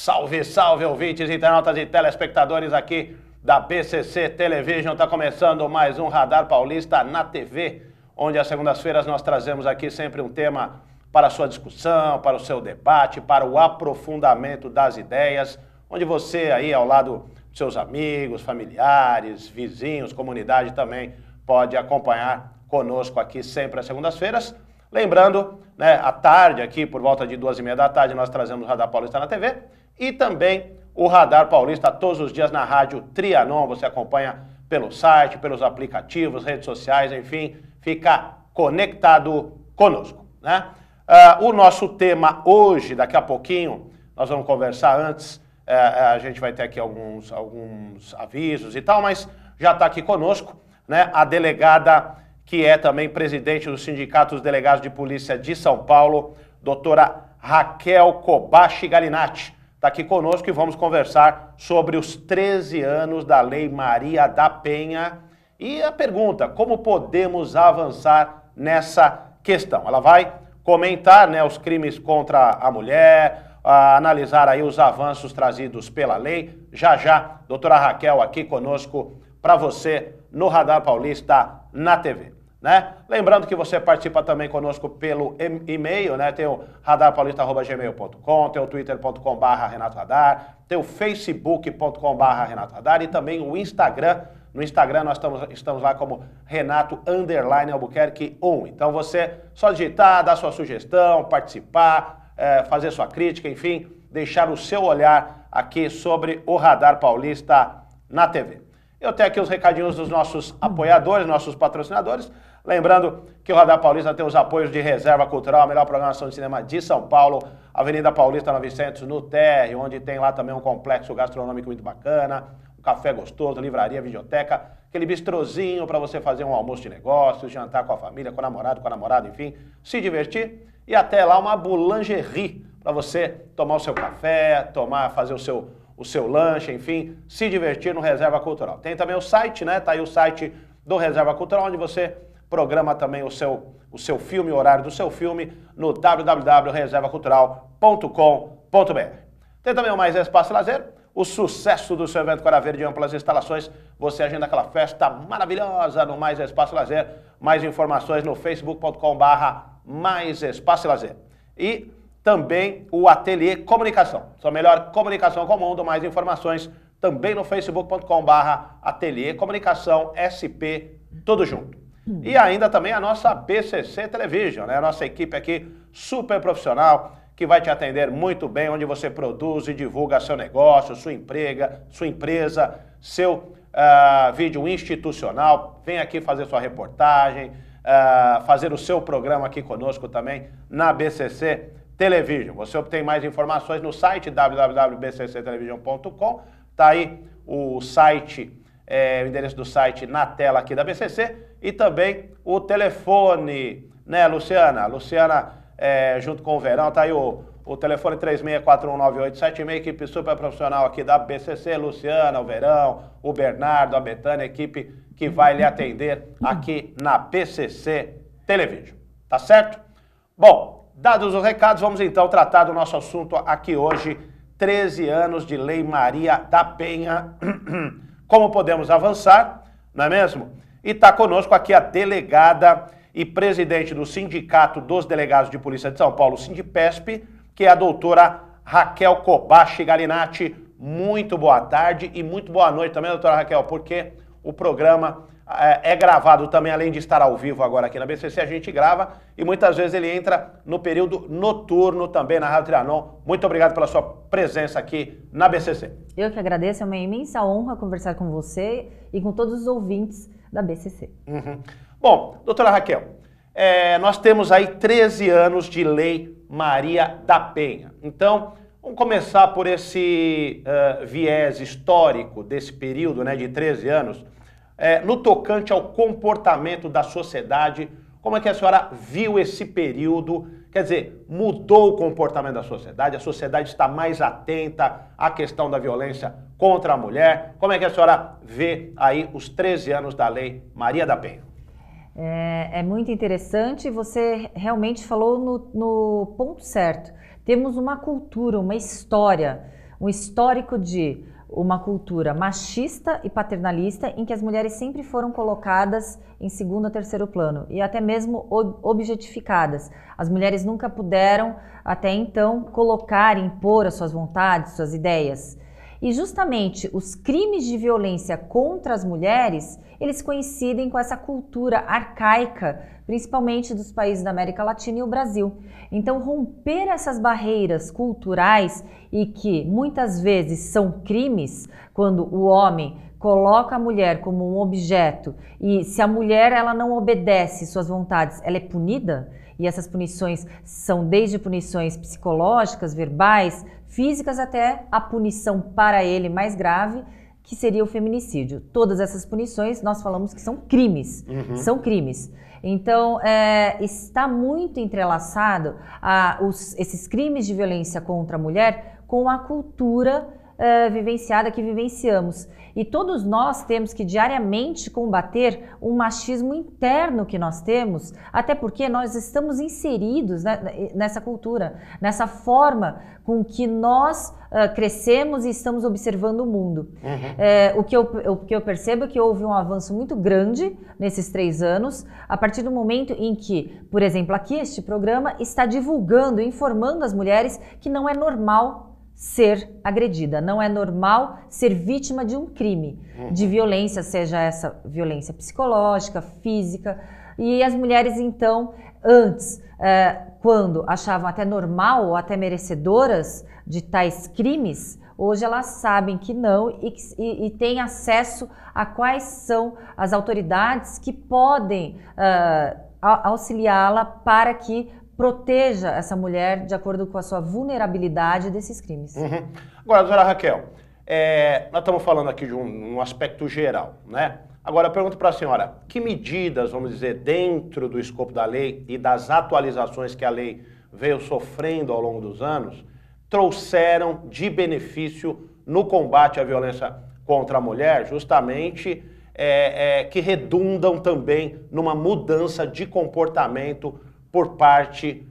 Salve, salve, ouvintes, internautas e telespectadores aqui da BCC Television. Está começando mais um Radar Paulista na TV, onde às segundas-feiras nós trazemos aqui sempre um tema para a sua discussão, para o seu debate, para o aprofundamento das ideias, onde você aí ao lado dos seus amigos, familiares, vizinhos, comunidade também pode acompanhar conosco aqui sempre às segundas-feiras. Lembrando, né, à tarde aqui, por volta de 2h30 da tarde, nós trazemos o Radar Paulista na TV e também o Radar Paulista todos os dias na rádio Trianon. Você acompanha pelo site, pelos aplicativos, redes sociais, enfim, fica conectado conosco, né? O nosso tema hoje, daqui a pouquinho, nós vamos conversar antes, a gente vai ter aqui alguns avisos e tal, mas já está aqui conosco, né, a delegada que é também presidente do Sindicato dos Delegados de Polícia de São Paulo, doutora Raquel Kobashi Galinatti. Está aqui conosco e vamos conversar sobre os 13 anos da Lei Maria da Penha e a pergunta, como podemos avançar nessa questão? Ela vai comentar, né, os crimes contra a mulher, analisar aí os avanços trazidos pela lei. Já, doutora Raquel aqui conosco para você no Radar Paulista na TV, né? Lembrando que você participa também conosco pelo e-mail, né? Tem o radarpaulista@gmail.com, tem o twitter.com/RenatoRadar, tem o facebook.com/RenatoRadar e também o Instagram. No Instagram nós estamos lá como Renato_Albuquerque 1. Então você só digitar, dar sua sugestão, participar, fazer sua crítica, enfim, deixar o seu olhar aqui sobre o Radar Paulista na TV. Eu tenho aqui os recadinhos dos nossos apoiadores, nossos patrocinadores. Lembrando que o Radar Paulista tem os apoios de Reserva Cultural, a melhor programação de cinema de São Paulo, Avenida Paulista 900, no térreo, onde tem lá também um complexo gastronômico muito bacana, um café gostoso, livraria, videoteca, aquele bistrozinho para você fazer um almoço de negócios, jantar com a família, com o namorado, enfim, se divertir. E até lá uma boulangerie para você tomar o seu café, fazer o seu lanche, enfim, se divertir no Reserva Cultural. Tem também o site, né? Tá aí o site do Reserva Cultural, onde você programa também o seu filme, o horário do seu filme, no www.reservacultural.com.br. Tem também o Mais Espaço Lazer, o sucesso do seu evento Cora Verde, amplas instalações. Você agenda aquela festa maravilhosa no Mais Espaço Lazer. Mais informações no facebook.com/Mais Espaço Lazer. E também o Ateliê Comunicação, sua melhor comunicação com o mundo. Mais informações também no facebook.com/Ateliê Comunicação SP, tudo junto. E ainda também a nossa BCC Television, né? A nossa equipe aqui super profissional, que vai te atender muito bem, onde você produz e divulga seu negócio, sua empresa, seu vídeo institucional. Vem aqui fazer sua reportagem, fazer o seu programa aqui conosco também na BCC Television. Você obtém mais informações no site www.bcctelevision.com. Tá aí o site, o endereço do site na tela aqui da BCC e também o telefone, né, Luciana? Luciana, junto com o Verão, tá aí o telefone 36419876, equipe super profissional aqui da BCC, Luciana, o Verão, o Bernardo, a Betânia, equipe que vai lhe atender aqui na BCC Television. Tá certo? Bom, dados os recados, vamos então tratar do nosso assunto aqui hoje, 13 anos de Lei Maria da Penha. Como podemos avançar, não é mesmo? E está conosco aqui a delegada e presidente do Sindicato dos Delegados de Polícia de São Paulo, Sindipesp, que é a doutora Raquel Kobashi Galinatti. Muito boa tarde e muito boa noite também, doutora Raquel, porque o programa é gravado também, além de estar ao vivo agora aqui na BCC, a gente grava e muitas vezes ele entra no período noturno também na Rádio Trianon. Muito obrigado pela sua presença aqui na BCC. Eu que agradeço, é uma imensa honra conversar com você e com todos os ouvintes da BCC. Bom, doutora Raquel, nós temos aí 13 anos de Lei Maria da Penha. Então, vamos começar por esse viés histórico desse período, né, de 13 anos. No tocante ao comportamento da sociedade, como é que a senhora viu esse período? Quer dizer, mudou o comportamento da sociedade? A sociedade está mais atenta à questão da violência contra a mulher? Como é que a senhora vê aí os 13 anos da Lei Maria da Penha? É muito interessante, você realmente falou no ponto certo. Temos uma cultura, uma história, um histórico de uma cultura machista e paternalista em que as mulheres sempre foram colocadas em segundo ou terceiro plano e até mesmo objetificadas. As mulheres nunca puderam, até então, colocar, impor as suas vontades, suas ideias. E justamente os crimes de violência contra as mulheres, eles coincidem com essa cultura arcaica, principalmente dos países da América Latina e o Brasil. Então, romper essas barreiras culturais e que muitas vezes são crimes, quando o homem coloca a mulher como um objeto e se a mulher ela não obedece suas vontades, ela é punida, e essas punições são desde punições psicológicas, verbais, físicas, até a punição para ele mais grave, que seria o feminicídio. Todas essas punições nós falamos que são crimes, são crimes. Então, está muito entrelaçado esses crimes de violência contra a mulher com a cultura vivenciada que vivenciamos. E todos nós temos que diariamente combater um machismo interno que nós temos, até porque nós estamos inseridos nessa cultura, nessa forma com que nós crescemos e estamos observando o mundo. O que eu percebo é que houve um avanço muito grande nesses 3 anos, a partir do momento em que, por exemplo, aqui este programa está divulgando, informando as mulheres que não é normal ser agredida, não é normal ser vítima de um crime de violência, seja essa violência psicológica, física. E as mulheres, então, antes, quando achavam até normal ou até merecedoras de tais crimes, hoje elas sabem que não e têm acesso a quais são as autoridades que podem auxiliá-la para que proteja essa mulher de acordo com a sua vulnerabilidade desses crimes. Agora, doutora Raquel, nós estamos falando aqui de um aspecto geral, né? Agora, eu pergunto para a senhora, que medidas, vamos dizer, dentro do escopo da lei e das atualizações que a lei veio sofrendo ao longo dos anos, trouxeram de benefício no combate à violência contra a mulher, justamente que redundam também numa mudança de comportamento por parte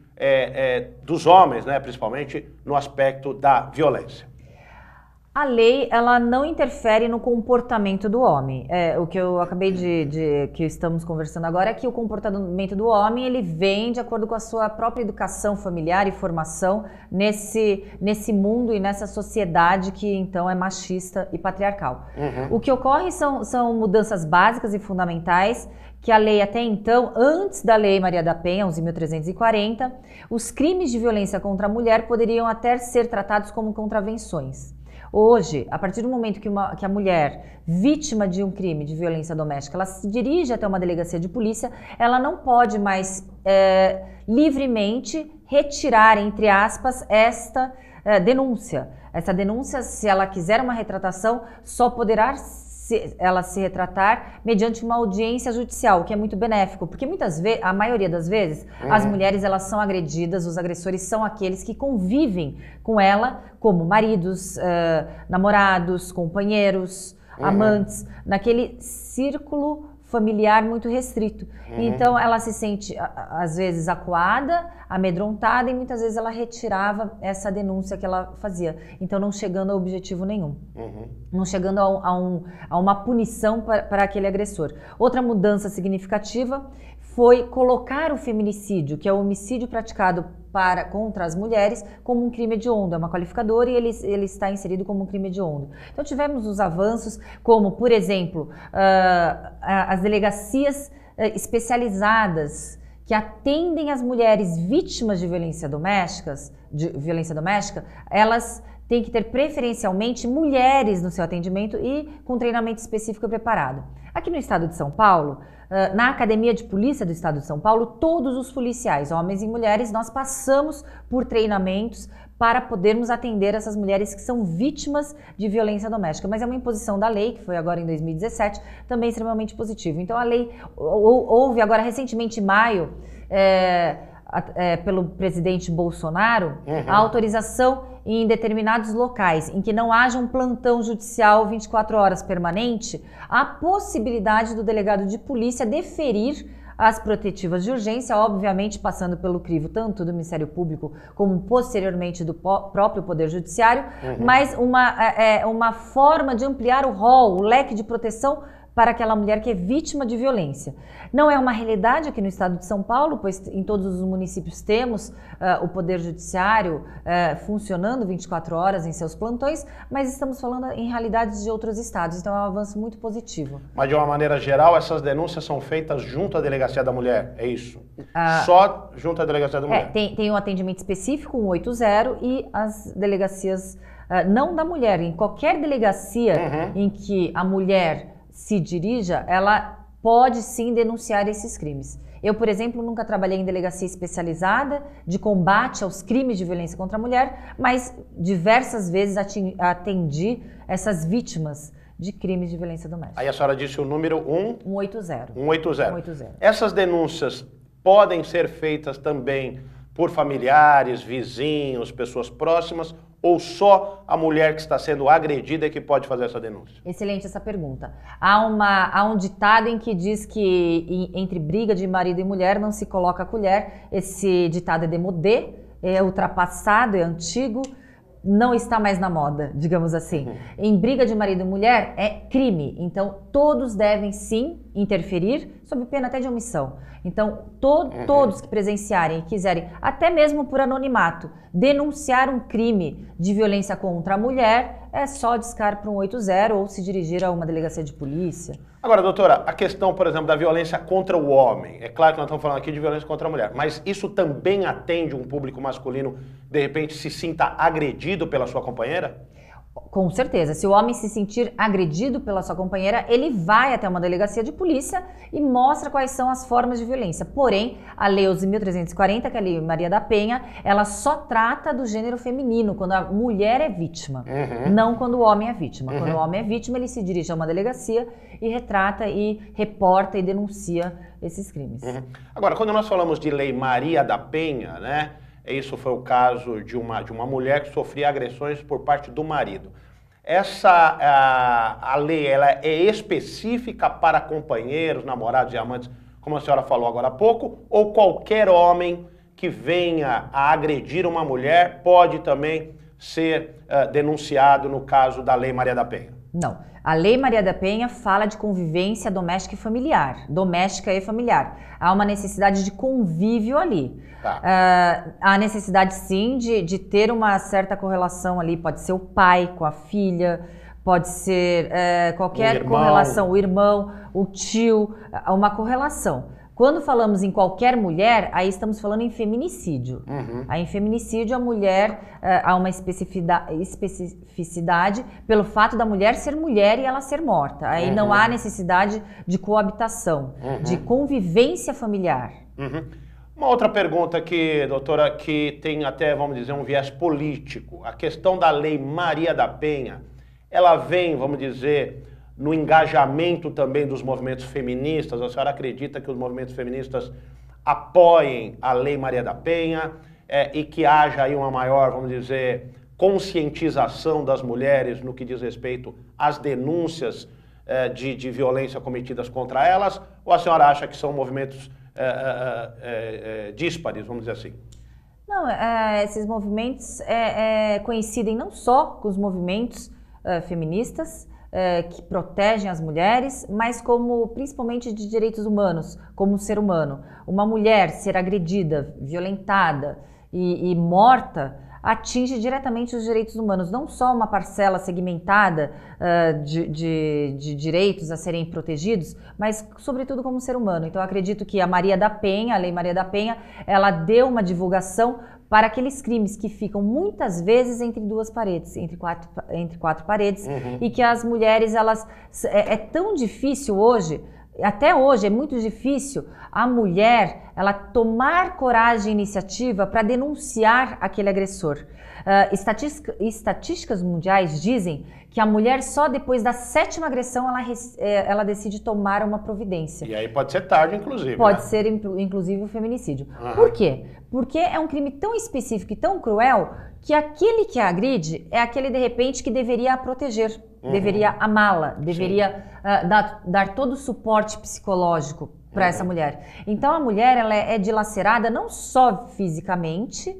dos homens, né, principalmente no aspecto da violência? A lei, ela não interfere no comportamento do homem. O que eu acabei que estamos conversando agora é que o comportamento do homem, ele vem de acordo com a sua própria educação familiar e formação nesse mundo e nessa sociedade que, então, é machista e patriarcal. O que ocorre são mudanças básicas e fundamentais que a lei até então, antes da Lei Maria da Penha, 11.340, os crimes de violência contra a mulher poderiam até ser tratados como contravenções. Hoje, a partir do momento que a mulher, vítima de um crime de violência doméstica, ela se dirige até uma delegacia de polícia, ela não pode mais livremente retirar, entre aspas, esta denúncia. Essa denúncia, se ela quiser uma retratação, só poderá ela se retratar mediante uma audiência judicial, o que é muito benéfico, porque muitas vezes, a maioria das vezes, as mulheres elas são agredidas, os agressores são aqueles que convivem com ela, como maridos, namorados, companheiros, amantes, naquele círculo familiar muito restrito. Então ela se sente às vezes acuada, amedrontada e muitas vezes ela retirava essa denúncia que ela fazia. Então não chegando a objetivo nenhum. Não chegando a uma punição para aquele agressor. Outra mudança significativa foi colocar o feminicídio, que é o homicídio praticado contra as mulheres, como um crime hediondo. É uma qualificadora e ele está inserido como um crime hediondo. Então tivemos os avanços, como, por exemplo, as delegacias especializadas que atendem as mulheres vítimas de violência doméstica, elas têm que ter preferencialmente mulheres no seu atendimento e com treinamento específico e preparado. Aqui no estado de São Paulo, na Academia de Polícia do Estado de São Paulo, todos os policiais, homens e mulheres, nós passamos por treinamentos para podermos atender essas mulheres que são vítimas de violência doméstica. Mas é uma imposição da lei, que foi agora em 2017, também extremamente positivo. Então a lei, houve agora recentemente em maio, pelo presidente Bolsonaro, a autorização em determinados locais em que não haja um plantão judicial 24 horas permanente, a possibilidade do delegado de polícia deferir as protetivas de urgência, obviamente passando pelo crivo tanto do Ministério Público como posteriormente do próprio Poder Judiciário, mas uma forma de ampliar o rol, o leque de proteção para aquela mulher que é vítima de violência. Não é uma realidade aqui no estado de São Paulo, pois em todos os municípios temos o Poder Judiciário funcionando 24 horas em seus plantões, mas estamos falando em realidades de outros estados, então é um avanço muito positivo. Mas de uma maneira geral, essas denúncias são feitas junto à Delegacia da Mulher, é isso? Só junto à Delegacia da Mulher? Tem um atendimento específico, um 180, e as delegacias, não da mulher, em qualquer delegacia em que a mulher se dirija, ela pode sim denunciar esses crimes. Eu, por exemplo, nunca trabalhei em delegacia especializada de combate aos crimes de violência contra a mulher, mas diversas vezes atendi essas vítimas de crimes de violência doméstica. Aí a senhora disse o número 180. 180. Essas denúncias podem ser feitas também por familiares, vizinhos, pessoas próximas, ou só a mulher que está sendo agredida é que pode fazer essa denúncia? Excelente essa pergunta. Há um ditado em que diz que entre briga de marido e mulher não se coloca a colher. Esse ditado é démodé, é ultrapassado, é antigo, não está mais na moda, digamos assim. Em briga de marido e mulher é crime, então todos devem sim interferir, sob pena até de omissão. Então todos que presenciarem e quiserem, até mesmo por anonimato, denunciar um crime de violência contra a mulher, é só discar para um 180 ou se dirigir a uma delegacia de polícia. Agora, doutora, a questão, por exemplo, da violência contra o homem. É claro que nós estamos falando aqui de violência contra a mulher, mas isso também atende um público masculino, de repente, se sinta agredido pela sua companheira? Com certeza. Se o homem se sentir agredido pela sua companheira, ele vai até uma delegacia de polícia e mostra quais são as formas de violência. Porém, a Lei 11.340, que é a Lei Maria da Penha, ela só trata do gênero feminino, quando a mulher é vítima, não quando o homem é vítima. Quando o homem é vítima, ele se dirige a uma delegacia e retrata e reporta e denuncia esses crimes. Agora, quando nós falamos de Lei Maria da Penha, né? Isso foi o caso de uma mulher que sofria agressões por parte do marido. A lei ela é específica para companheiros, namorados e amantes, como a senhora falou agora há pouco, ou qualquer homem que venha a agredir uma mulher pode também ser denunciado no caso da Lei Maria da Penha? Não. A Lei Maria da Penha fala de convivência doméstica e familiar. Doméstica e familiar. Há uma necessidade de convívio ali. Há necessidade, sim, de ter uma certa correlação ali. Pode ser o pai com a filha, pode ser qualquer correlação, o irmão, o tio, uma correlação. Quando falamos em qualquer mulher, aí estamos falando em feminicídio. Aí em feminicídio a mulher há uma especificidade pelo fato da mulher ser mulher e ela ser morta. Aí não há necessidade de coabitação, de convivência familiar. Uma outra pergunta aqui, doutora, que tem até, vamos dizer, um viés político. A questão da Lei Maria da Penha, ela vem, vamos dizer, no engajamento também dos movimentos feministas. A senhora acredita que os movimentos feministas apoiem a Lei Maria da Penha e que haja aí uma maior, vamos dizer, conscientização das mulheres no que diz respeito às denúncias de violência cometidas contra elas? Ou a senhora acha que são movimentos díspares, vamos dizer assim? Não, esses movimentos coincidem não só com os movimentos feministas, que protegem as mulheres, mas como principalmente de direitos humanos, como ser humano. Uma mulher ser agredida, violentada e morta atinge diretamente os direitos humanos, não só uma parcela segmentada de direitos a serem protegidos, mas sobretudo como ser humano. Então eu acredito que a Maria da Penha, a Lei Maria da Penha, ela deu uma divulgação para aqueles crimes que ficam muitas vezes entre duas paredes, entre quatro paredes, e que as mulheres, é tão difícil hoje, até hoje é muito difícil a mulher ela tomar coragem e iniciativa para denunciar aquele agressor. Estatísticas mundiais dizem que a mulher só depois da 7ª agressão ela decide tomar uma providência. E aí pode ser tarde, inclusive. Pode ser, inclusive, o feminicídio. Por quê? Porque é um crime tão específico e tão cruel que aquele que a agride é aquele, de repente, que deveria a proteger, deveria amá-la, deveria dar todo o suporte psicológico para essa mulher. Então a mulher ela é dilacerada não só fisicamente,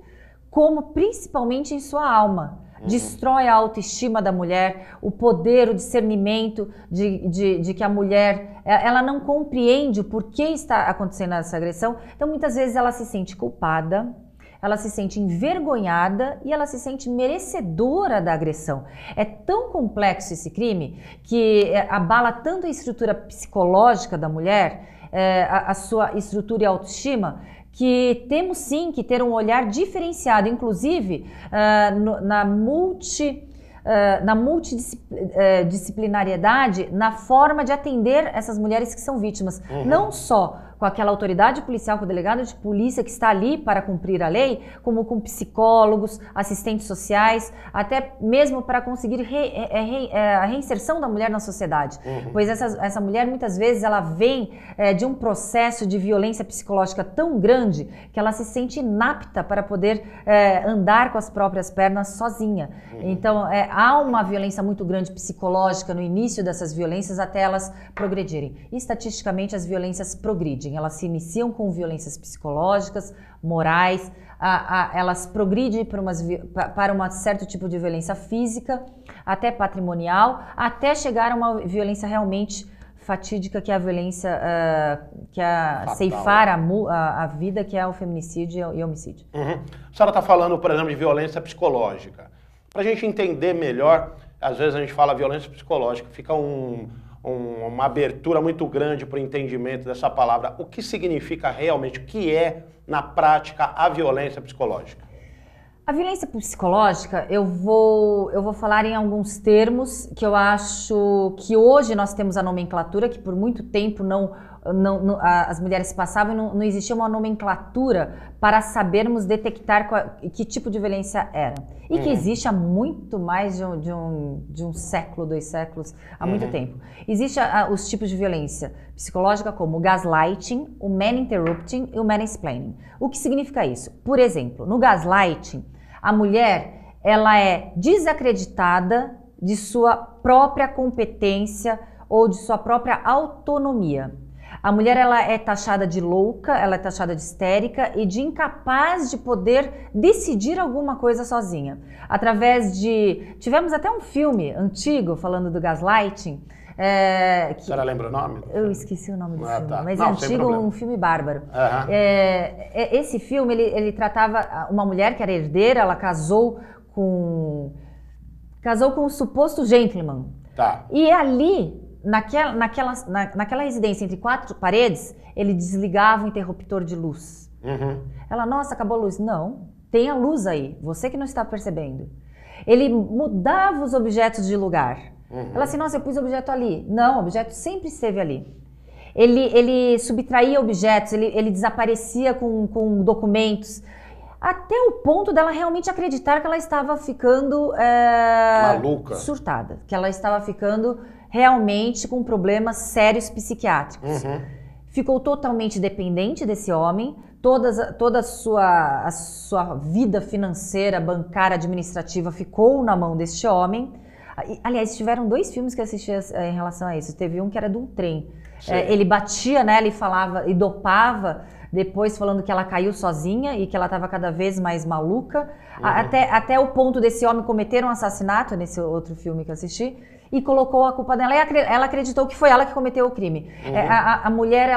como principalmente em sua alma. Destrói a autoestima da mulher, o poder, o discernimento de que a mulher, ela não compreende o porquê está acontecendo essa agressão. Então muitas vezes ela se sente culpada, ela se sente envergonhada e ela se sente merecedora da agressão. É tão complexo esse crime que abala tanto a estrutura psicológica da mulher, a sua estrutura e autoestima, que temos sim que ter um olhar diferenciado, inclusive na multidisciplinariedade, na forma de atender essas mulheres que são vítimas. Não só com aquela autoridade policial, com o delegado de polícia que está ali para cumprir a lei, como com psicólogos, assistentes sociais, até mesmo para conseguir a reinserção da mulher na sociedade. Pois essa mulher muitas vezes ela vem de um processo de violência psicológica tão grande que ela se sente inapta para poder andar com as próprias pernas sozinha. Então há uma violência muito grande psicológica no início dessas violências até elas progredirem. E, estatisticamente as violências progridem. Elas se iniciam com violências psicológicas, morais, elas progridem para um certo tipo de violência física, até patrimonial, até chegar a uma violência realmente fatídica, que é a violência que é ceifar a vida, que é o feminicídio e o homicídio. A senhora está falando, por exemplo, de violência psicológica. Para a gente entender melhor, às vezes a gente fala violência psicológica, fica uma abertura muito grande para o entendimento dessa palavra. O que significa realmente, o que é, na prática, a violência psicológica? A violência psicológica, eu vou falar em alguns termos que eu acho que hoje nós temos a nomenclatura, que por muito tempo as mulheres passavam e não existia uma nomenclatura para sabermos detectar que tipo de violência era. E que existe há muito mais de um século, 2 séculos, há muito tempo. Existem os tipos de violência psicológica como o gaslighting, o man-interrupting e o mansplaining. O que significa isso? Por exemplo, no gaslighting, a mulher ela é desacreditada de sua própria competência ou de sua própria autonomia. A mulher ela é taxada de louca, ela é taxada de histérica e de incapaz de poder decidir alguma coisa sozinha. Tivemos até um filme antigo falando do gaslighting. A senhora lembra o nome? Eu esqueci o nome do filme, tá. mas é antigo, um filme bárbaro. Esse filme, ele tratava uma mulher que era herdeira, ela casou com um suposto gentleman. Tá. E ali, naquela residência entre 4 paredes, ele desligava o interruptor de luz. Ela, nossa, acabou a luz. Não, tem a luz aí, você que não está percebendo. Ele mudava os objetos de lugar. Ela assim, nossa, eu pus o objeto ali. Não, o objeto sempre esteve ali. Ele subtraía objetos, ele desaparecia com documentos, até o ponto dela realmente acreditar que ela estava ficando maluca, surtada, que ela estava ficando realmente com problemas sérios psiquiátricos. Ficou totalmente dependente desse homem, toda a sua vida financeira, bancária, administrativa ficou na mão deste homem. Aliás, tiveram 2 filmes que eu assisti em relação a isso. Teve um que era de um trem. Ele batia nela e falava, e dopava, depois falando que ela caiu sozinha e que ela estava cada vez mais maluca. Até o ponto desse homem cometer um assassinato, nesse outro filme que eu assisti, e colocou a culpa dela. Ela acreditou que foi ela que cometeu o crime. A mulher,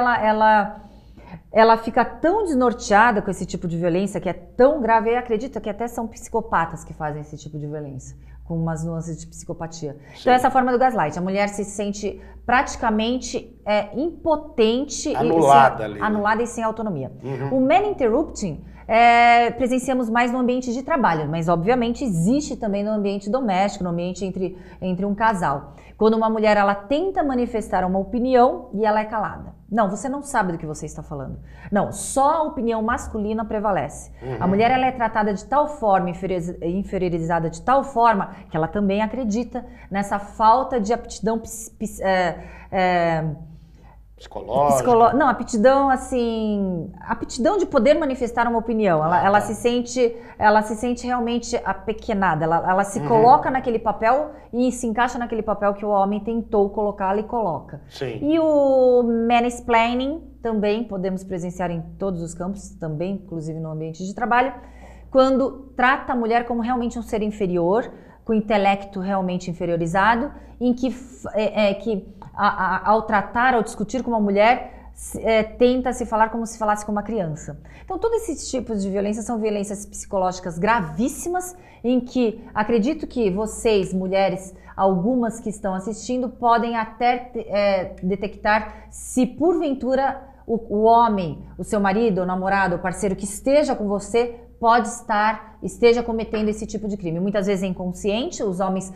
ela fica tão desnorteada com esse tipo de violência, que é tão grave, e acredita que até são psicopatas que fazem esse tipo de violência, com umas nuances de psicopatia. Sim. Então essa forma do gaslight, a mulher se sente praticamente impotente, anulada e sem autonomia. O man-interrupting presenciamos mais no ambiente de trabalho, mas obviamente existe também no ambiente doméstico, no ambiente entre um casal. Quando uma mulher ela tenta manifestar uma opinião e ela é calada. Não, você não sabe do que você está falando. Não, só a opinião masculina prevalece. A mulher ela é tratada de tal forma, inferiorizada de tal forma, que ela também acredita nessa falta de aptidão psicológica. Não, aptidão assim, aptidão de poder manifestar uma opinião. Ela se sente realmente apequenada. Ela se coloca naquele papel e se encaixa naquele papel que o homem tentou colocá-la e coloca. Sim. E o mansplaining também podemos presenciar em todos os campos, também inclusive no ambiente de trabalho, quando trata a mulher como realmente um ser inferior, com intelecto realmente inferiorizado, em que, ao tratar, ao discutir com uma mulher, tenta se falar como se falasse com uma criança. Então, todos esses tipos de violência são violências psicológicas gravíssimas, em que acredito que vocês, mulheres, algumas que estão assistindo, podem até detectar se porventura o homem, o seu marido, o namorado, o parceiro que esteja com você esteja cometendo esse tipo de crime. Muitas vezes é inconsciente, os homens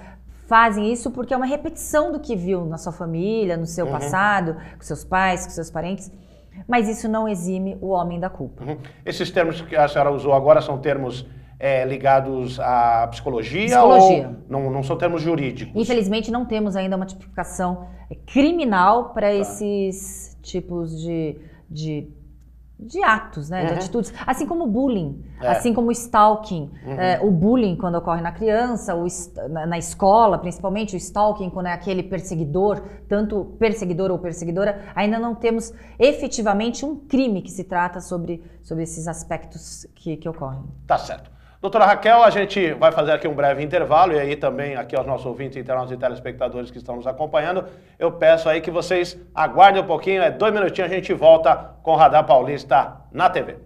fazem isso porque é uma repetição do que viu na sua família, no seu passado, com seus pais, com seus parentes, mas isso não exime o homem da culpa. Esses termos que a senhora usou agora são termos ligados à psicologia? Psicologia. Ou não são termos jurídicos? Infelizmente não temos ainda uma tipificação criminal para esses tipos de atos, né, de atitudes, assim como o bullying, assim como o stalking, o bullying quando ocorre na criança, na escola principalmente, o stalking quando é aquele perseguidor, tanto perseguidor ou perseguidora, ainda não temos efetivamente um crime que se trata sobre esses aspectos que ocorrem. Tá certo. Doutora Raquel, a gente vai fazer aqui um breve intervalo e aí também aqui aos nossos ouvintes, internautas e telespectadores que estão nos acompanhando, eu peço aí que vocês aguardem um pouquinho, 2 minutinhos a gente volta com o Radar Paulista na TV.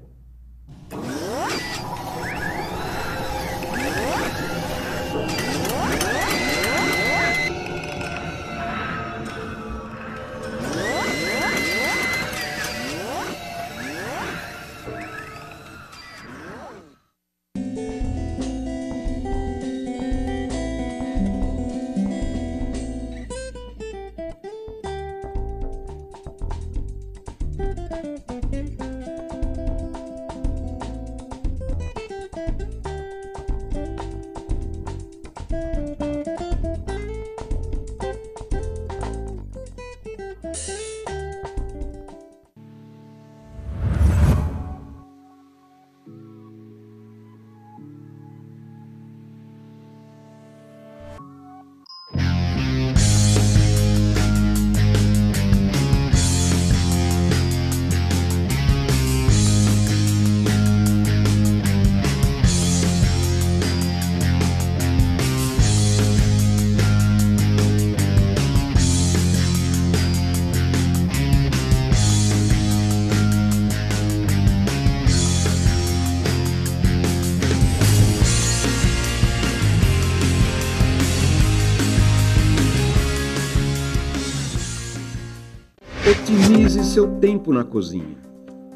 Otimize seu tempo na cozinha.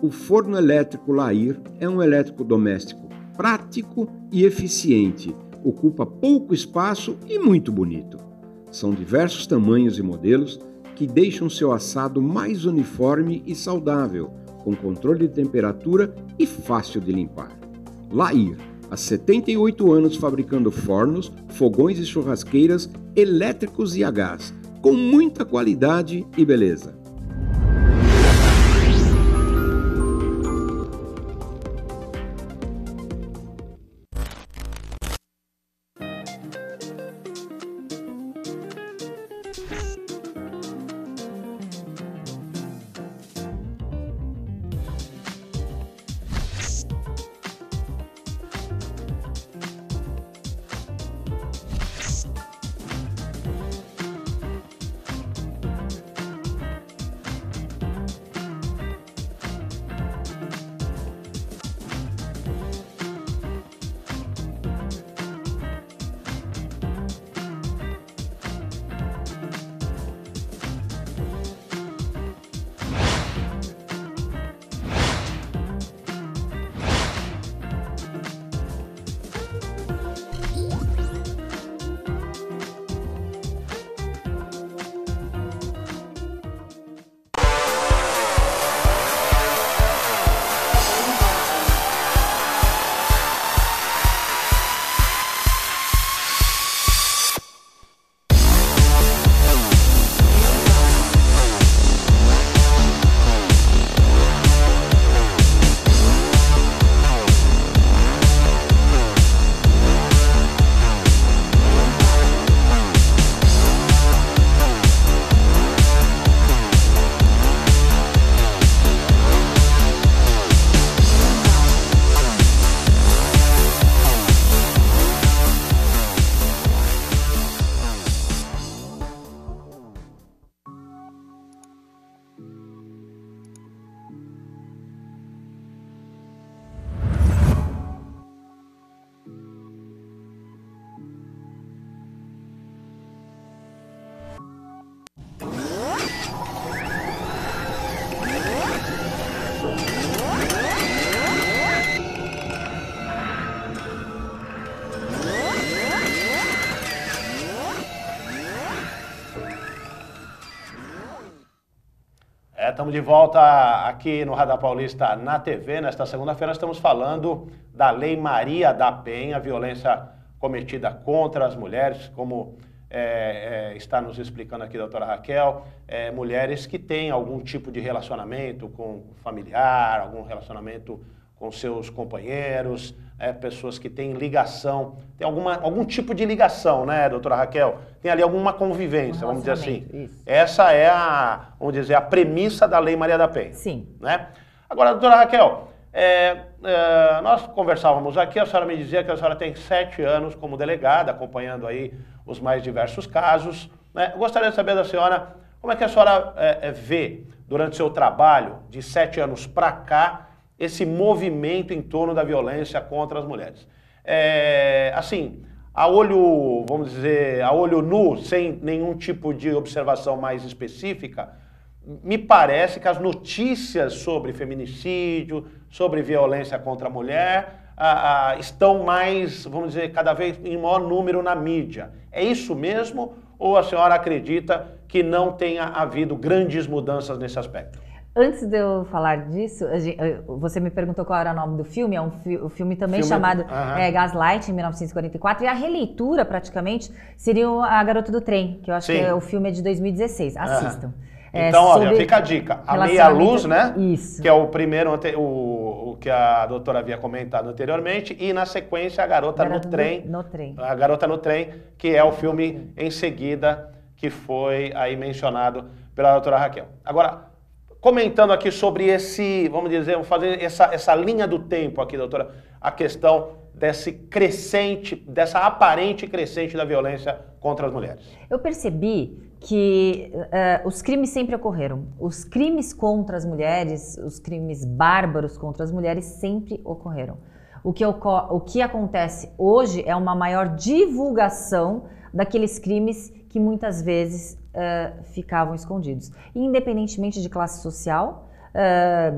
O forno elétrico Lair é um eletrodoméstico prático e eficiente, ocupa pouco espaço e muito bonito. São diversos tamanhos e modelos que deixam seu assado mais uniforme e saudável, com controle de temperatura e fácil de limpar. Lair, há 78 anos fabricando fornos, fogões e churrasqueiras elétricos e a gás, com muita qualidade e beleza. Estamos de volta aqui no Radar Paulista na TV. Nesta segunda-feira estamos falando da Lei Maria da Penha, violência cometida contra as mulheres, como está nos explicando aqui a doutora Raquel, mulheres que têm algum tipo de relacionamento com familiar, algum relacionamento com seus companheiros, pessoas que têm ligação, tem algum tipo de ligação, né, doutora Raquel? Tem ali alguma convivência, vamos dizer assim. Isso. Essa é vamos dizer, a premissa da Lei Maria da Penha. Sim. Né? Agora, doutora Raquel, nós conversávamos aqui, a senhora me dizia que a senhora tem 7 anos como delegada, acompanhando aí os mais diversos casos. Né? Eu gostaria de saber da senhora, como é que a senhora vê, durante o seu trabalho, de 7 anos para cá, esse movimento em torno da violência contra as mulheres. Assim, a olho, vamos dizer, a olho nu, sem nenhum tipo de observação mais específica, me parece que as notícias sobre feminicídio, sobre violência contra a mulher, estão mais, vamos dizer, cada vez em maior número na mídia. É isso mesmo? Ou a senhora acredita que não tenha havido grandes mudanças nesse aspecto? Antes de eu falar disso, você me perguntou qual era o nome do filme, é um filme também chamado Gaslight, em 1944, e a releitura, praticamente, seria A Garota do Trem, que eu acho que o filme é de 2016. Assistam. Então, olha, fica a dica. A Meia Luz, né? Isso. Que é o primeiro, o que a doutora havia comentado anteriormente, e na sequência, A Garota no Trem. A Garota no Trem, que é o filme em seguida, que foi aí mencionado pela doutora Raquel. Agora, comentando aqui sobre esse, vamos dizer, vamos fazer essa linha do tempo aqui, doutora, a questão dessa aparente crescente da violência contra as mulheres. Eu percebi que os crimes sempre ocorreram. Os crimes contra as mulheres, os crimes bárbaros contra as mulheres sempre ocorreram. O que acontece hoje é uma maior divulgação daqueles crimes que muitas vezes ficavam escondidos. E, independentemente de classe social,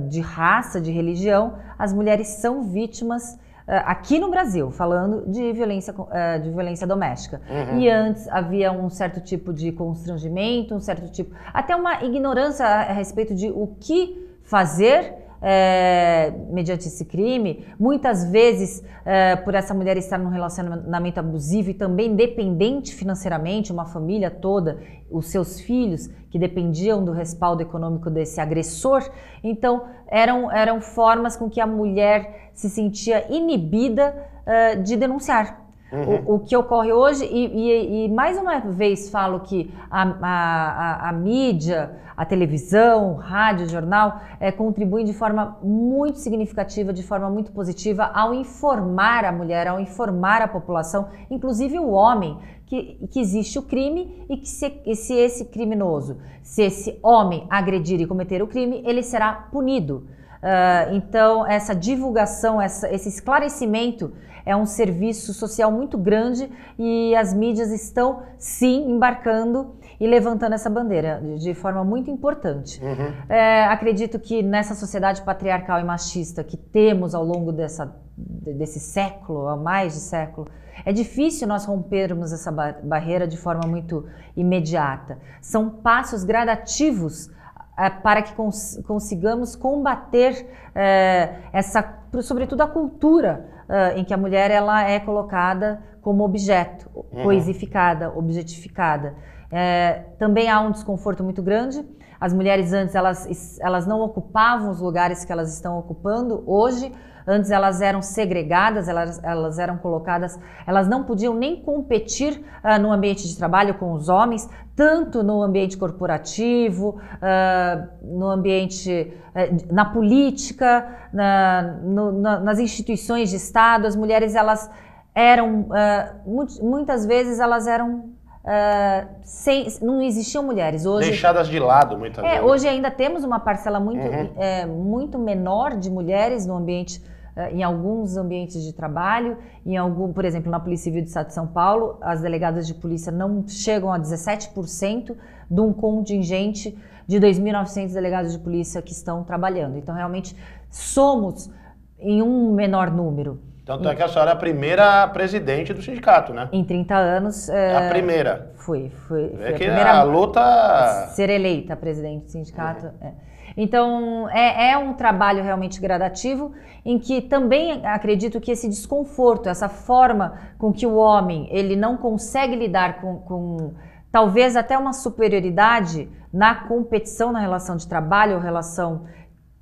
de raça, de religião, as mulheres são vítimas, aqui no Brasil, falando de violência doméstica. E antes havia um certo tipo de constrangimento, um certo tipo, até uma ignorância a respeito de o que fazer mediante esse crime, muitas vezes por essa mulher estar num relacionamento abusivo e também dependente financeiramente, uma família toda, os seus filhos que dependiam do respaldo econômico desse agressor, então eram formas com que a mulher se sentia inibida de denunciar. O que ocorre hoje, e mais uma vez falo que a mídia, a televisão, rádio, jornal, contribuem de forma muito significativa, de forma muito positiva ao informar a mulher, ao informar a população, inclusive o homem, que existe o crime e que se esse criminoso, se esse homem agredir e cometer o crime, ele será punido. Então, essa divulgação, esse esclarecimento é um serviço social muito grande e as mídias estão, sim, embarcando e levantando essa bandeira de forma muito importante. Acredito que nessa sociedade patriarcal e machista que temos ao longo desse século, há mais de século, é difícil nós rompermos essa barreira de forma muito imediata. São passos gradativos para que consigamos combater sobretudo a cultura em que a mulher ela é colocada como objeto, coisificada, objetificada. Também há um desconforto muito grande. As mulheres antes elas não ocupavam os lugares que elas estão ocupando hoje. Antes elas eram segregadas, elas eram colocadas, elas não podiam nem competir no ambiente de trabalho com os homens, tanto no ambiente corporativo, no ambiente, na política, nas instituições de Estado. As mulheres elas eram, muitas vezes elas eram não existiam mulheres. Hoje, deixadas de lado muitas vezes. Hoje ainda temos uma parcela muito menor de mulheres no ambiente, em alguns ambientes de trabalho, por exemplo, na Polícia Civil do Estado de São Paulo, as delegadas de polícia não chegam a 17% de um contingente de 2.900 delegados de polícia que estão trabalhando. Então, realmente, somos em um menor número. Tanto é que a senhora é a primeira presidente do sindicato, né? Em 30 anos... A primeira. Foi é a que primeira a luta... ser eleita presidente do sindicato. Então, é um trabalho realmente gradativo, em que também acredito que esse desconforto, essa forma com que o homem ele não consegue lidar com talvez até uma superioridade na competição, na relação de trabalho ou relação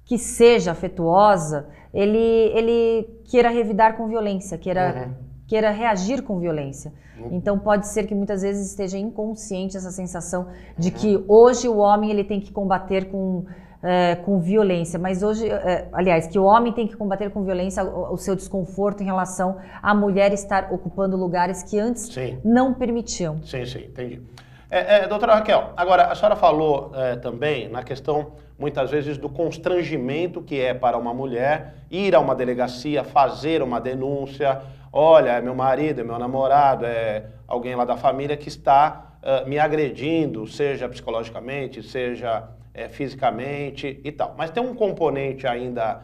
que seja afetuosa, ele queira revidar com violência, queira reagir com violência. Então pode ser que muitas vezes esteja inconsciente essa sensação de que hoje o homem ele tem que combater com violência, mas hoje, aliás, que o homem tem que combater com violência o seu desconforto em relação à mulher estar ocupando lugares que antes não permitiam. Sim, entendi. Doutora Raquel, agora a senhora falou também na questão, muitas vezes, do constrangimento que é para uma mulher ir a uma delegacia, fazer uma denúncia. Olha, é meu marido, é meu namorado, é alguém lá da família que está me agredindo, seja psicologicamente, seja fisicamente e tal. Mas tem um componente ainda,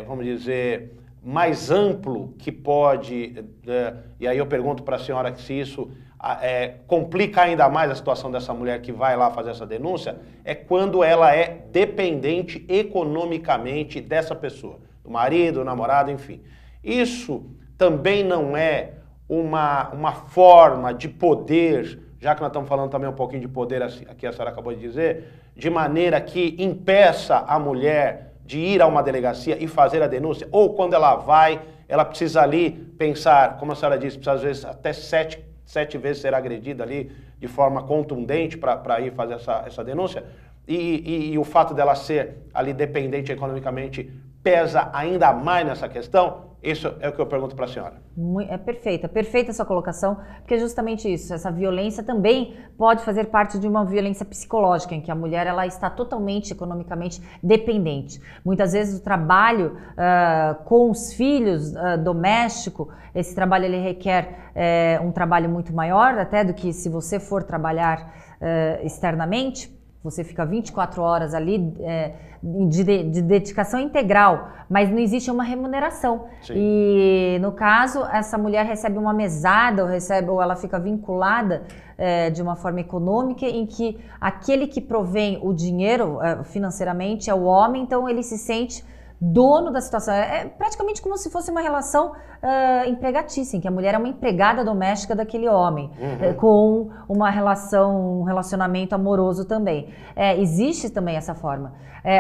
vamos dizer, mais amplo que pode, e aí eu pergunto para a senhora se isso complica ainda mais a situação dessa mulher que vai lá fazer essa denúncia, é quando ela é dependente economicamente dessa pessoa, do marido, do namorado, enfim. Isso também não é uma forma de poder, já que nós estamos falando também um pouquinho de poder, aqui a senhora acabou de dizer, de maneira que impeça a mulher de ir a uma delegacia e fazer a denúncia, ou quando ela vai, ela precisa ali pensar, como a senhora disse, precisa às vezes até sete vezes ser agredida ali de forma contundente para ir fazer essa denúncia, e o fato dela ser ali dependente economicamente pesa ainda mais nessa questão? Isso é o que eu pergunto para a senhora. É perfeita a sua colocação, porque é justamente isso, essa violência também pode fazer parte de uma violência psicológica, em que a mulher ela está totalmente economicamente dependente. Muitas vezes o trabalho com os filhos, doméstico, esse trabalho ele requer um trabalho muito maior até do que se você for trabalhar externamente. Você fica 24 horas ali de dedicação integral, mas não existe uma remuneração. Sim. E no caso, essa mulher recebe uma mesada ou ela fica vinculada de uma forma econômica, em que aquele que provém o dinheiro financeiramente é o homem, então ele se sente dono da situação. É praticamente como se fosse uma relação empregatícia, em que a mulher é uma empregada doméstica daquele homem, com um relacionamento amoroso também. Existe também essa forma.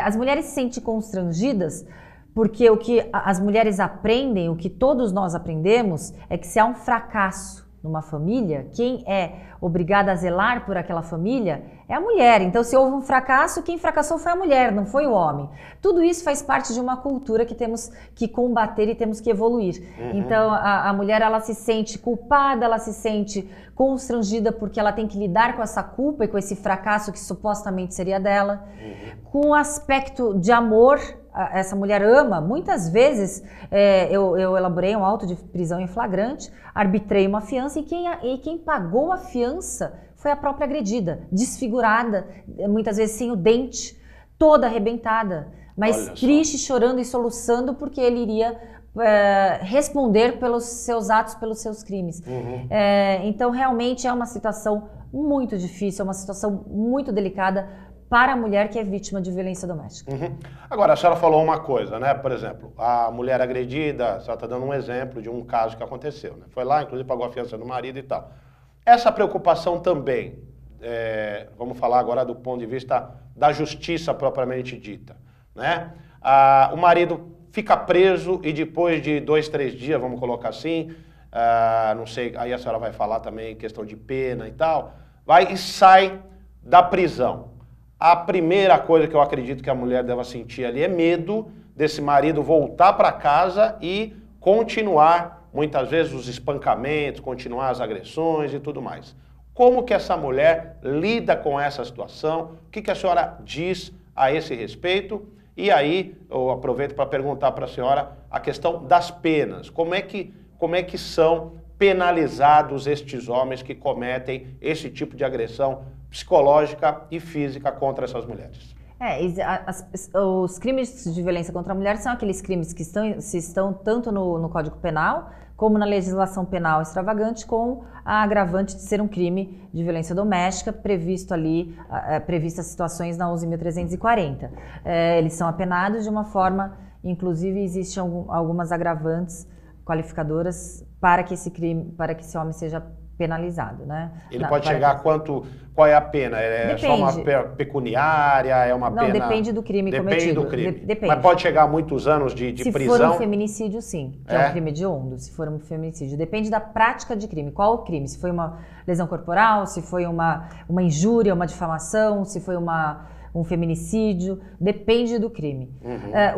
As mulheres se sentem constrangidas porque o que as mulheres aprendem, o que todos nós aprendemos, é que se há um fracasso numa família, quem é obrigada a zelar por aquela família é a mulher. Então, se houve um fracasso, quem fracassou foi a mulher, não foi o homem. Tudo isso faz parte de uma cultura que temos que combater e temos que evoluir. Então, a mulher ela se sente culpada, ela se sente constrangida porque ela tem que lidar com essa culpa e com esse fracasso que supostamente seria dela. Com o aspecto de amor, essa mulher ama, muitas vezes eu elaborei um auto de prisão em flagrante, arbitrei uma fiança e quem pagou a fiança foi a própria agredida, desfigurada, muitas vezes sem o dente, toda arrebentada, mas triste, chorando e soluçando porque ele iria responder pelos seus atos, pelos seus crimes. Então realmente é uma situação muito difícil, é uma situação muito delicada para a mulher que é vítima de violência doméstica. Agora, a senhora falou uma coisa, né? Por exemplo, a mulher agredida, a senhora está dando um exemplo de um caso que aconteceu, né? Foi lá, inclusive pagou a fiança do marido e tal. Essa preocupação também, vamos falar agora do ponto de vista da justiça propriamente dita, né? O marido fica preso e depois de 2, 3 dias, vamos colocar assim, não sei, aí a senhora vai falar também questão de pena e tal, vai e sai da prisão. A primeira coisa que eu acredito que a mulher deva sentir ali é medo desse marido voltar para casa e continuar, muitas vezes, os espancamentos, continuar as agressões e tudo mais. Como que essa mulher lida com essa situação? O que a senhora diz a esse respeito? E aí, eu aproveito para perguntar para a senhora a questão das penas. Como é que são penalizados estes homens que cometem esse tipo de agressão psicológica e física contra essas mulheres? Os crimes de violência contra a mulher são aqueles crimes que estão tanto no Código Penal como na legislação penal extravagante, com a agravante de ser um crime de violência doméstica, previsto ali, previstas situações na 11.340. Eles são apenados de uma forma, inclusive existem algumas agravantes qualificadoras para que esse crime, para que esse homem seja penalizado, né? Ele pode chegar a qual é a pena? É só uma pecuniária, é uma pena... Não, depende do crime cometido. Depende do crime. Depende. Mas pode chegar a muitos anos de prisão? Se for um feminicídio, sim, que é um crime hediondo, se for um feminicídio. Depende da prática de crime. Qual o crime? Se foi uma lesão corporal, se foi uma injúria, uma difamação, se foi um feminicídio, depende do crime.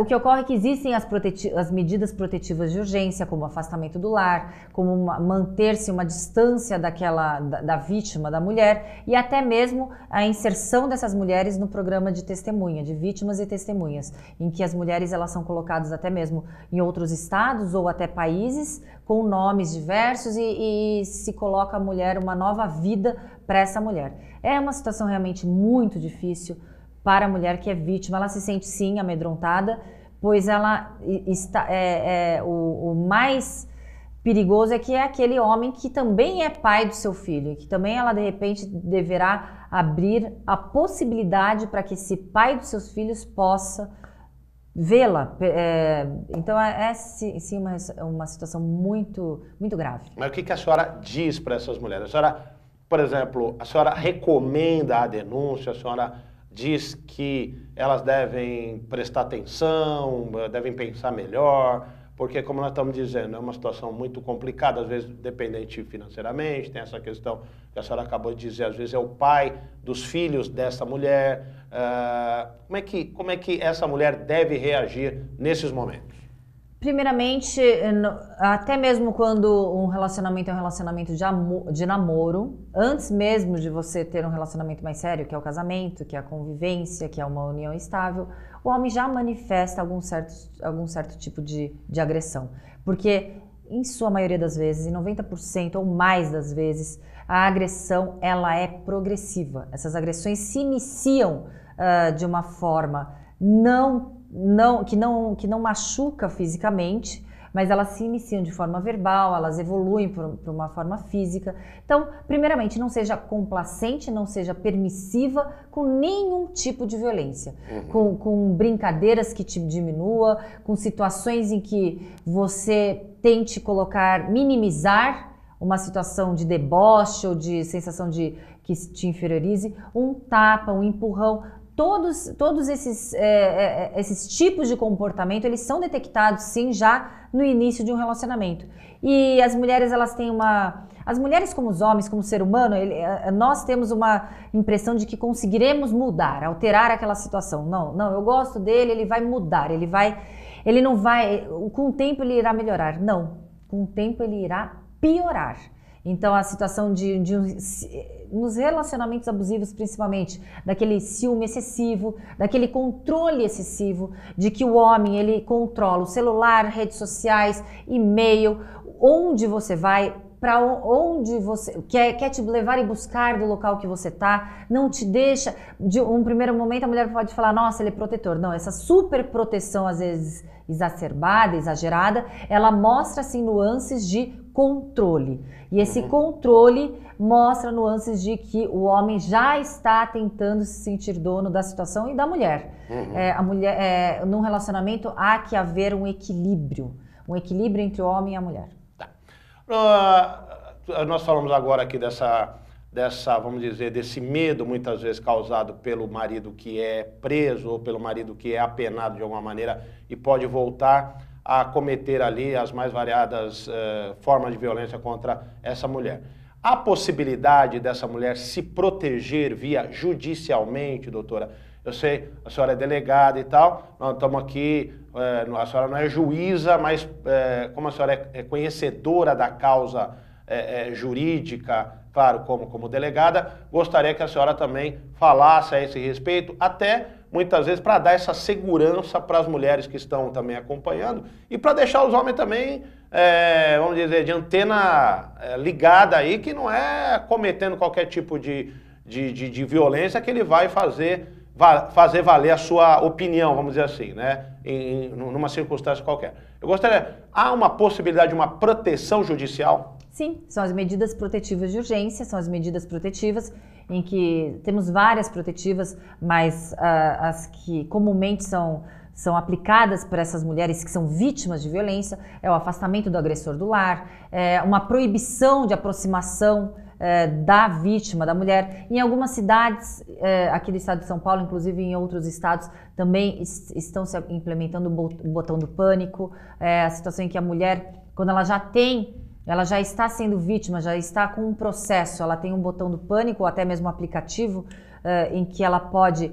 O que ocorre é que existem as medidas protetivas de urgência, como o afastamento do lar, como manter-se uma distância da vítima, da mulher, e até mesmo a inserção dessas mulheres no programa de testemunha, de vítimas e testemunhas, em que as mulheres elas são colocadas até mesmo em outros estados ou até países, com nomes diversos e se coloca a mulher uma nova vida para essa mulher. É uma situação realmente muito difícil para a mulher que é vítima. Ela se sente sim amedrontada, pois ela está o mais perigoso é que é aquele homem que também é pai do seu filho, que também ela de repente deverá abrir a possibilidade para que esse pai dos seus filhos possa vê-la. Então sim uma situação muito, muito grave. Mas o que a senhora diz para essas mulheres? A senhora, por exemplo, a senhora recomenda a denúncia, a senhora diz que elas devem prestar atenção, devem pensar melhor, porque, como nós estamos dizendo, é uma situação muito complicada, às vezes dependente financeiramente, tem essa questão que a senhora acabou de dizer, às vezes é o pai dos filhos dessa mulher. Como é que essa mulher deve reagir nesses momentos? Primeiramente, até mesmo quando um relacionamento é um relacionamento de namoro, antes mesmo de você ter um relacionamento mais sério, que é o casamento, que é a convivência, que é uma união estável, o homem já manifesta algum certo tipo de agressão. Porque, em sua maioria das vezes, em 90% ou mais das vezes, a agressão ela é progressiva. Essas agressões se iniciam de uma forma que não machuca fisicamente, mas elas se iniciam de forma verbal, elas evoluem para uma forma física. Então, primeiramente, não seja complacente, não seja permissiva com nenhum tipo de violência, com brincadeiras que te diminua, com situações em que você tente minimizar uma situação de deboche ou de sensação de que te inferiorize, um tapa, um empurrão. Todos esses tipos de comportamento, eles são detectados sim já no início de um relacionamento. E as mulheres, elas têm as mulheres como os homens, como ser humano, nós temos uma impressão de que conseguiremos mudar, alterar aquela situação. Não, eu gosto dele, ele vai mudar, ele não vai, com o tempo ele irá melhorar. Não, com o tempo ele irá piorar. Então a situação nos relacionamentos abusivos principalmente, daquele ciúme excessivo, daquele controle excessivo, de que o homem ele controla o celular, redes sociais, e-mail, onde você vai, para onde você quer te levar e buscar do local que você está, não te deixa, de um primeiro momento a mulher pode falar, nossa, ele é protetor. Não, essa super proteção às vezes exacerbada, exagerada, ela mostra assim nuances de controle. E esse controle mostra nuances de que o homem já está tentando se sentir dono da situação e da mulher. A mulher, num relacionamento há que haver um equilíbrio entre o homem e a mulher. Nós falamos agora aqui vamos dizer, desse medo muitas vezes causado pelo marido que é preso ou pelo marido que é apenado de alguma maneira e pode voltar a cometer ali as mais variadas formas de violência contra essa mulher. Há possibilidade dessa mulher se proteger judicialmente, doutora? Eu sei, a senhora é delegada e tal, nós estamos aqui, a senhora não é juíza, mas como a senhora é conhecedora da causa jurídica, claro, como delegada, gostaria que a senhora também falasse a esse respeito, até muitas vezes para dar essa segurança para as mulheres que estão também acompanhando e para deixar os homens também, vamos dizer, de antena ligada aí, que não é cometendo qualquer tipo de violência que ele vai fazer fazer valer a sua opinião, vamos dizer assim, né? Numa circunstância qualquer. Eu gostaria, há uma possibilidade de uma proteção judicial? Sim, são as medidas protetivas de urgência, são as medidas protetivas em que temos várias protetivas, mas as que comumente são aplicadas por essas mulheres que são vítimas de violência, é o afastamento do agressor do lar, é uma proibição de aproximação da vítima, da mulher. Em algumas cidades, aqui do estado de São Paulo, inclusive em outros estados, também estão se implementando o botão do pânico, a situação em que a mulher, quando ela já está sendo vítima, já está com um processo, ela tem um botão do pânico ou até mesmo um aplicativo em que ela pode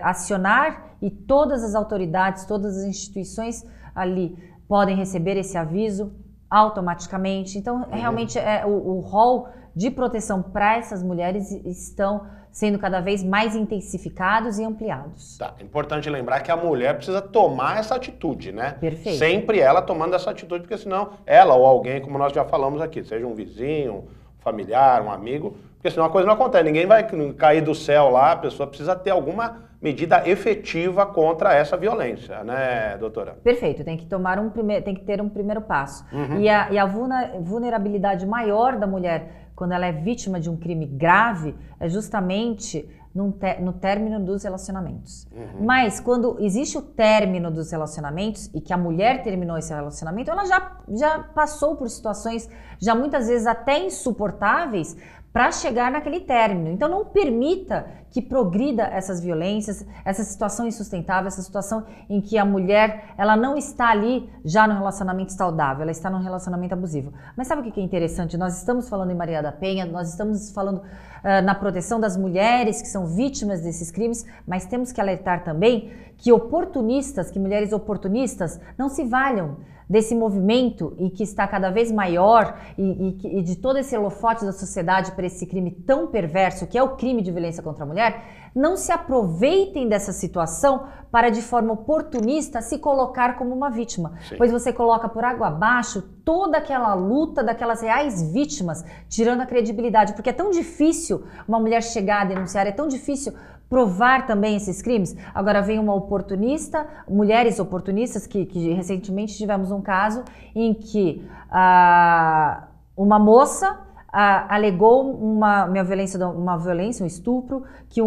acionar e todas as autoridades, todas as instituições ali podem receber esse aviso automaticamente. Então, realmente, o rol de proteção para essas mulheres estão sendo cada vez mais intensificados e ampliados. Tá, é importante lembrar que a mulher precisa tomar essa atitude, né? Perfeito. Sempre ela tomando essa atitude, porque senão ela ou alguém, como nós já falamos aqui, seja um vizinho, um familiar, um amigo, porque senão a coisa não acontece, ninguém vai cair do céu lá, a pessoa precisa ter alguma medida efetiva contra essa violência, né, doutora? Perfeito, tem que ter um primeiro passo. E a vulnerabilidade maior da mulher quando ela é vítima de um crime grave é justamente no término dos relacionamentos. Mas quando existe o término dos relacionamentos e que a mulher terminou esse relacionamento, ela já passou por situações já muitas vezes até insuportáveis para chegar naquele término. Então não permita que progrida essas violências, essa situação insustentável, essa situação em que a mulher ela não está ali já no relacionamento saudável, ela está num relacionamento abusivo. Mas sabe o que é interessante? Nós estamos falando em Maria da Penha, nós estamos falando na proteção das mulheres que são vítimas desses crimes, mas temos que alertar também que mulheres oportunistas não se valham desse movimento e que está cada vez maior e de todo esse holofote da sociedade para esse crime tão perverso que é o crime de violência contra a mulher, não se aproveitem dessa situação para de forma oportunista se colocar como uma vítima. Sim. Pois você coloca por água abaixo toda aquela luta daquelas reais vítimas, tirando a credibilidade, porque é tão difícil uma mulher chegar a denunciar, é tão difícil provar também esses crimes. Agora vem uma oportunista, mulheres oportunistas, que recentemente tivemos um caso em que uma moça alegou uma violência, um estupro, que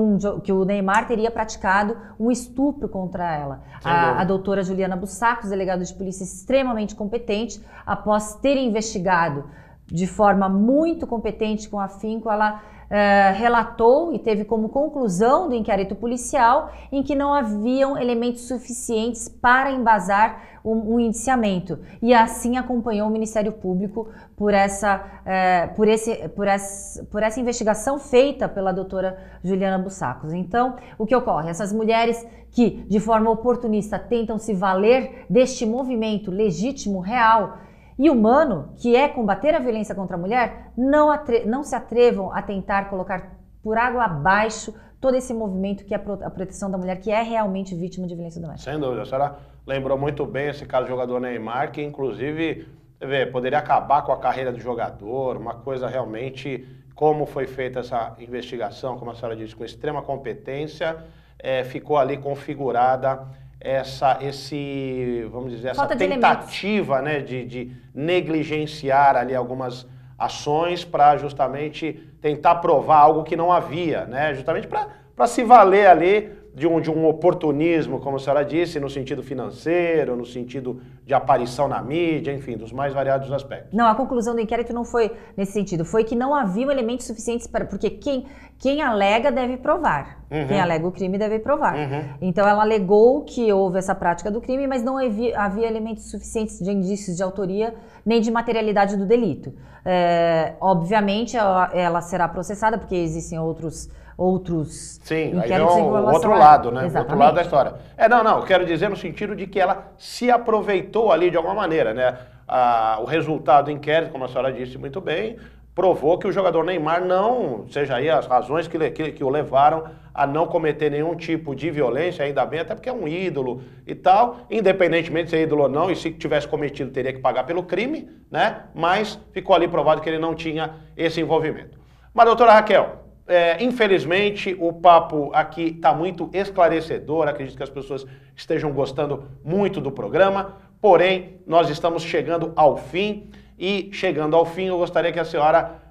o Neymar teria praticado um estupro contra ela. A doutora Juliana Bussacos, delegada de polícia extremamente competente, após ter investigado de forma muito competente, com afinco, ela relatou e teve como conclusão do inquérito policial em que não haviam elementos suficientes para embasar um indiciamento, e assim acompanhou o Ministério Público por essa investigação feita pela doutora Juliana Bussacos. Então, o que ocorre? Essas mulheres que de forma oportunista tentam se valer deste movimento legítimo, real e humano, que é combater a violência contra a mulher, não se atrevam a tentar colocar por água abaixo todo esse movimento que é a proteção da mulher, que é realmente vítima de violência doméstica. Sem dúvida, a senhora lembrou muito bem esse caso do jogador Neymar, que inclusive, você vê, poderia acabar com a carreira do jogador, uma coisa realmente, como foi feita essa investigação, como a senhora disse, com extrema competência, ficou ali configurada vamos dizer, essa tentativa, né, de negligenciar ali algumas ações para justamente tentar provar algo que não havia, né, justamente para se valer ali de um oportunismo, como a senhora disse, no sentido financeiro, no sentido de aparição na mídia, enfim, dos mais variados aspectos. Não, a conclusão do inquérito não foi nesse sentido, foi que não haviam elementos suficientes porque quem alega deve provar, quem alega o crime deve provar. Então ela alegou que houve essa prática do crime, mas não havia elementos suficientes de indícios de autoria nem de materialidade do delito. Obviamente ela será processada porque existem outros Sim, aí vem o outro lado, né? O outro lado da história. Eu quero dizer no sentido de que ela se aproveitou ali de alguma maneira, né? O resultado do inquérito, como a senhora disse muito bem, provou que o jogador Neymar não, seja aí as razões que o levaram a não cometer nenhum tipo de violência, ainda bem, até porque é um ídolo e tal, independentemente de ser ídolo ou não, e se tivesse cometido teria que pagar pelo crime, né? Mas ficou ali provado que ele não tinha esse envolvimento. Mas, doutora Raquel, Infelizmente, o papo aqui está muito esclarecedor, acredito que as pessoas estejam gostando muito do programa, porém, nós estamos chegando ao fim, e chegando ao fim, eu gostaria que a senhora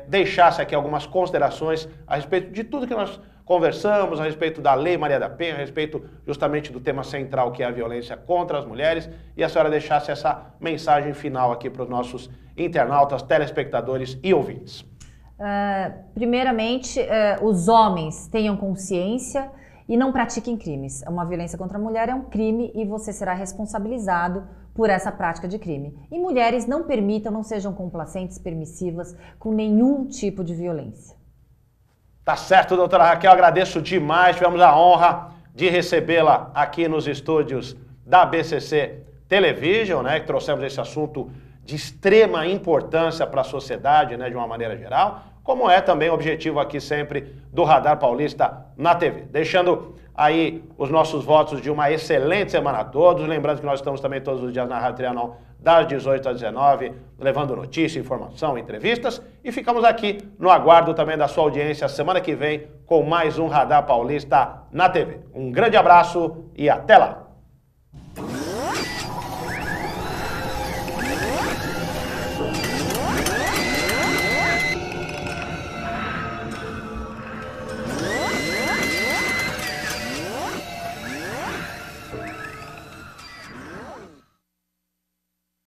deixasse aqui algumas considerações a respeito de tudo que nós conversamos, a respeito da Lei Maria da Penha, a respeito justamente do tema central, que é a violência contra as mulheres, e a senhora deixasse essa mensagem final aqui para os nossos internautas, telespectadores e ouvintes. Primeiramente, os homens tenham consciência e não pratiquem crimes. Uma violência contra a mulher é um crime e você será responsabilizado por essa prática de crime. E mulheres não permitam, não sejam complacentes, permissivas com nenhum tipo de violência. Tá certo, doutora Raquel, agradeço demais, tivemos a honra de recebê-la aqui nos estúdios da BCC Television, né, que trouxemos esse assunto de extrema importância para a sociedade, né, de uma maneira geral, como é também o objetivo aqui sempre do Radar Paulista na TV. Deixando aí os nossos votos de uma excelente semana a todos, lembrando que nós estamos também todos os dias na Rádio Trianon, das 18 às 19, levando notícia, informação, entrevistas, e ficamos aqui no aguardo também da sua audiência semana que vem com mais um Radar Paulista na TV. Um grande abraço e até lá!